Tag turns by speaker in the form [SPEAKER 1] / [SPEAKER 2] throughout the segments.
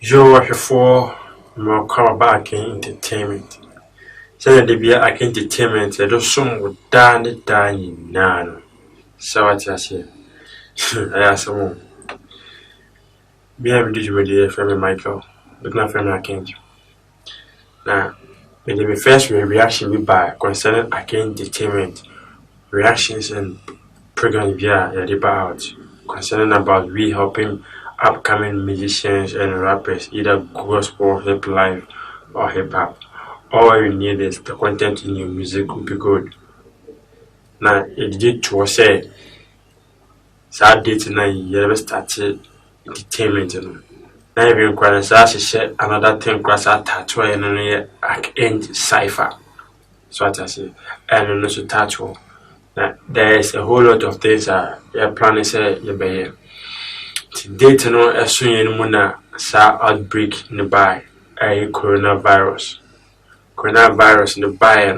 [SPEAKER 1] Yo, before more come back in entertainment. Say the be I entertainment, I do some would dying nan. So what I say. I ask some. Be able to do with friend Michael, but not friend I can't. Now, when the first reaction be by concerning I entertainment reactions and program via about concerning about we helping upcoming musicians and rappers, either gospel, hip life, or hip hop. All you need is the content in your music will be good. Now, it did to say, sad day tonight, you ever started entertainment. Now, even when I said another thing, class at tattoo and I end cipher. So, what I say, and also tattoo. Now, there's a whole lot of things you're planning to say, you're being. Today, to know as soon as you sa outbreak in the by a coronavirus. Coronavirus in the by,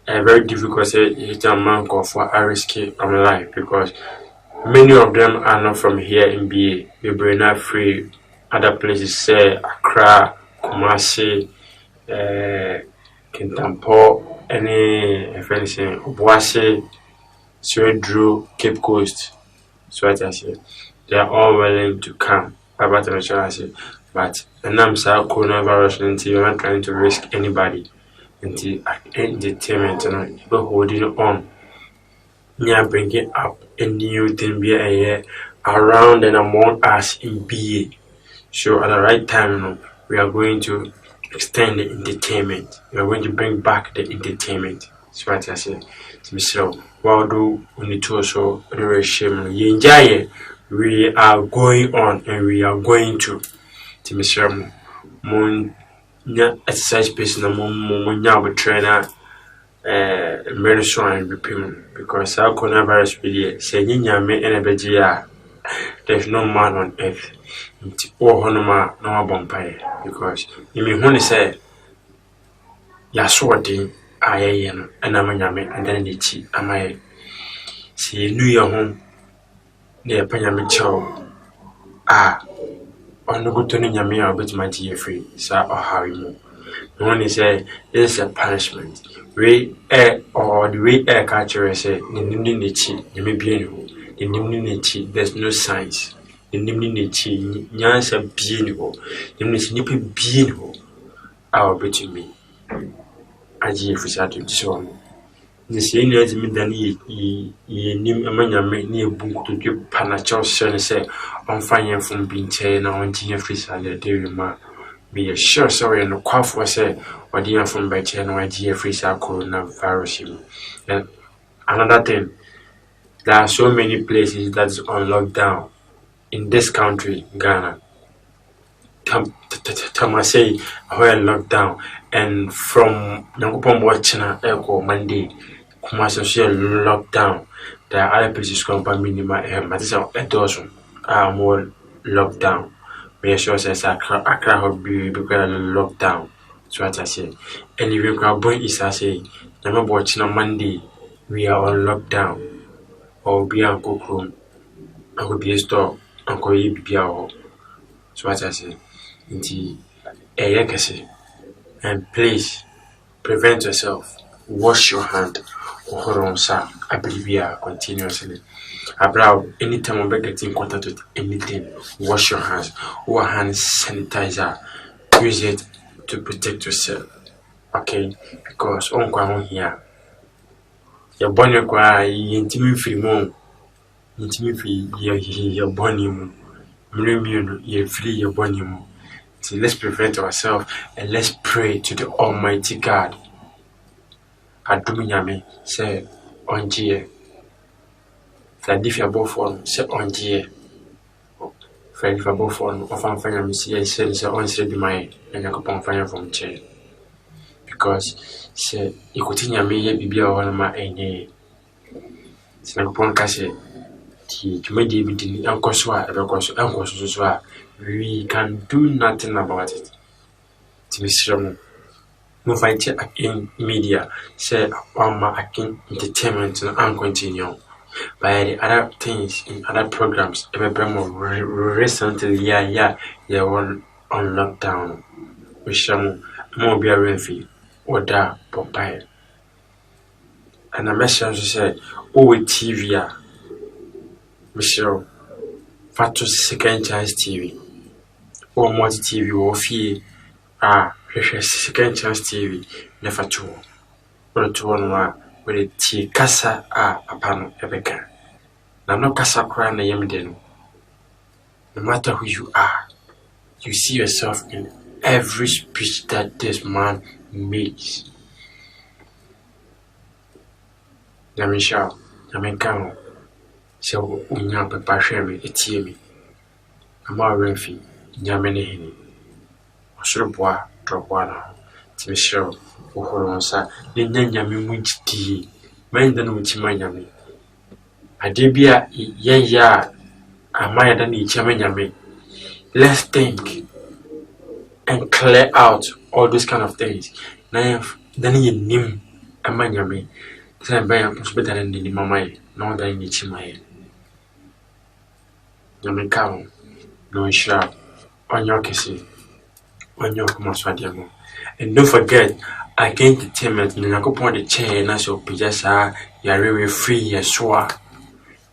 [SPEAKER 1] very difficult to hit a man call for a risky on life because many of them are not from here in BA. We bring not free other places, say Accra, Kumasi, Kintampo, if anything, Obuasi, Swedru, Cape Coast. So what I say, they are all willing to come. About the say, but and I'm sorry, coronavirus until you're not trying to risk anybody until entertainment and people holding on. Yeah, bringing up a new thing be a year around and among us in BA. So at the right time, we are going to extend the entertainment. We are going to bring back the entertainment. So what I say, so while do we need to also shame we are going on and we are going to Mr. Moon exercise space na mo trainer medicine and repair because our coronavirus really say nyame energy there's no man on earth or honoma no vampire because you mean when say ya sorting aye no and amanyame and then the chi amaye see new year home near panyame chow on the good to nyame bit my tea free sir or harry mo when he say this is a punishment we or the way catcher say the nimnichi you may be the nimnichi there's no science the nimnichi nyansa being ho nimnichi being ho our bit me aji free sir to so the same as me than ye nim amanyame ni ebunku to dwe panacho say on fire from being chain on tea free sir the ma be sure sorry and quaff was say or the from by chain or idea free coronavirus. And another thing, there are so many places that's on lockdown in this country, Ghana. Tamasay where lockdown and from Nangopon watching Echo Monday, Kumasa share lockdown. There are other places come by minima but it's a dozen are more lockdown. We are sure says Accra will be lockdown. So what I say. And if you can boy is I say, never watching on Monday, we are on lockdown. Or be a cook room. I could be a store. Uncle be our. So what I say. Indeed, a yakasi. And please prevent yourself. Wash your hand. Or on sir. I believe we are continuously. Abroad, anytime we get in contact with anything, wash your hands. Or hand sanitizer. Use it to protect yourself. Okay? Because on kwa here. Your bonny kwa intimate free mo. Intimate free your bonny mo. You free your bonny mo. So let's prevent ourselves and let's pray to the Almighty God. Aduminyame say on G. Fladifia Bofon say on G. Fladifia Bofon of Fire Missy says on said my and I could fire from chair. Because say you continue me be one my any. Snapon Cassie. Maybe between Uncle Swat because Uncle Swat. We can do nothing about it. Mr. No fight in media say on my entertainment and continue. By the other things in other programs, recently, yeah, one on lockdown. We shall more be a refi or da Popeye. And a message said, oh, with TV, Michelle, Fatu second chance TV, or multi TV, or fee, second chance TV, never two, or two on with a tea casa, a panel, a becker. Now, no casa crying a yamden. No matter who you are, you see yourself in every speech that this man makes. Yamisha, Yamenkano, so Unyapa Pashemi, Etiemi, Amar Renfi, Yamenihini, Osurbois, Dropwana, Timishel, Uhoronsa, Linan Yami Winchti, Mendan Wichimayami. Adebia, ya, Amaya than Ichamayami. Let's think and clear out all those kind of things. Then you name Amanyami. Then by a better than the mamma, no, than the chimae. Yamikao, no sharp, on your kissing, on your Maswadiamo. And don't forget, I gain entertainment in a couple of the chair and also Pijasa, you are really free as well.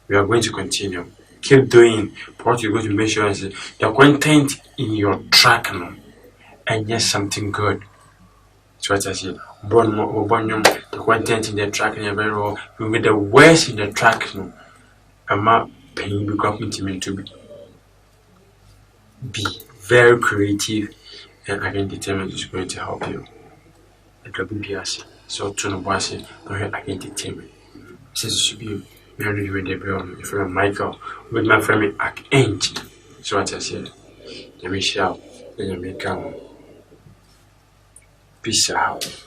[SPEAKER 1] We are going to continue. Keep doing what you're going to make sure is the content in your track now, and yes, something good. So what I said, the content in the track and very well. You get the worst in the track now. I'm not paying you commitment to be very creative, and again, entertainment is going to help you. The WBS. So to no boss, no again entertainment. Since you be married with the girl, if you're Michael, with my friend Archangel. So what I said, let me shout, let me come. Peace out.